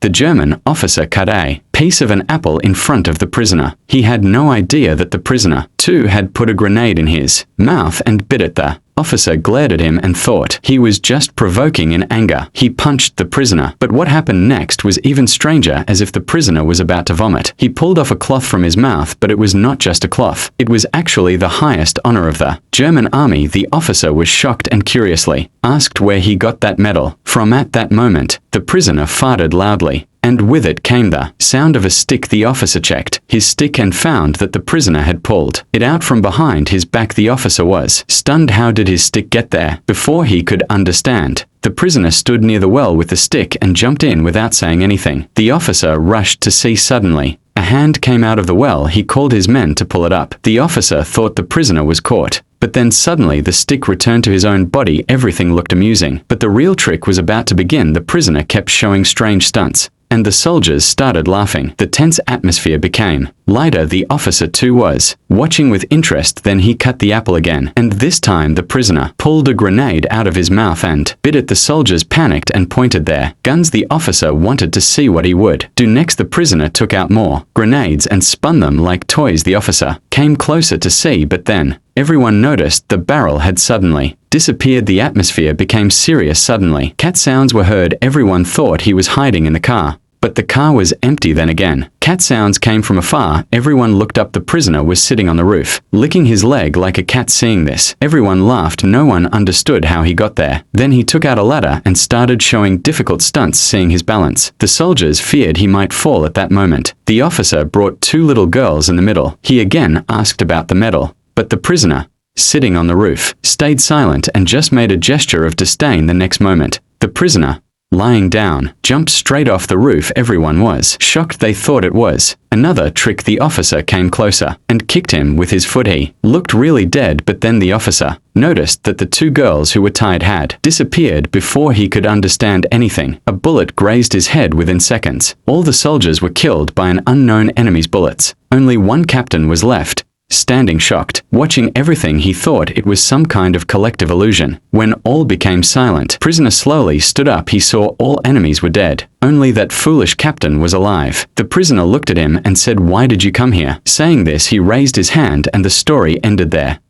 The German officer cut a piece of an apple in front of the prisoner. He had no idea that the prisoner, too, had put a grenade in his mouth and bit it. The officer glared at him and thought he was just provoking in anger. He punched the prisoner, but what happened next was even stranger, as if the prisoner was about to vomit. He pulled off a cloth from his mouth, but it was not just a cloth. It was actually the highest honor of the German army. The officer was shocked and curiously asked where he got that medal from. At that moment, the prisoner farted loudly, and with it came the sound of a stick. The officer checked his stick and found that the prisoner had pulled it out from behind his back. The officer was stunned. How did his stick get there? Before he could understand, the prisoner stood near the well with the stick and jumped in without saying anything. The officer rushed to see. Suddenly, a hand came out of the well. He called his men to pull it up. The officer thought the prisoner was caught, but then suddenly the stick returned to his own body. Everything looked amusing, but the real trick was about to begin. The prisoner kept showing strange stunts, and the soldiers started laughing. The tense atmosphere became lighter. The officer too was watching with interest. Then he cut the apple again, and this time the prisoner pulled a grenade out of his mouth and bit it. The soldiers panicked and pointed their guns. The officer wanted to see what he would do next. The prisoner took out more grenades and spun them like toys. The officer came closer to see, but then everyone noticed the barrel had suddenly disappeared. The atmosphere became serious. Suddenly, cat sounds were heard. Everyone thought he was hiding in the car, but the car was empty. Then again, cat sounds came from afar. Everyone looked up. The prisoner was sitting on the roof, licking his leg like a cat. Seeing this, everyone laughed. No one understood how he got there. Then he took out a ladder and started showing difficult stunts. Seeing his balance, the soldiers feared he might fall. At that moment, the officer brought two little girls in the middle. He again asked about the medal, but the prisoner, sitting on the roof, stayed silent and just made a gesture of disdain. The next moment, the prisoner, lying down, jumped straight off the roof. Everyone was shocked. They thought it was another trick. The officer came closer and kicked him with his foot. He looked really dead, but then the officer noticed that the two girls who were tied had disappeared. Before he could understand anything, a bullet grazed his head. Within seconds, all the soldiers were killed by an unknown enemy's bullets. Only one captain was left, standing shocked, watching everything. He thought it was some kind of collective illusion. When all became silent, prisoner slowly stood up. He saw all enemies were dead. Only that foolish captain was alive. The prisoner looked at him and said, "Why did you come here?" Saying this, he raised his hand and the story ended there.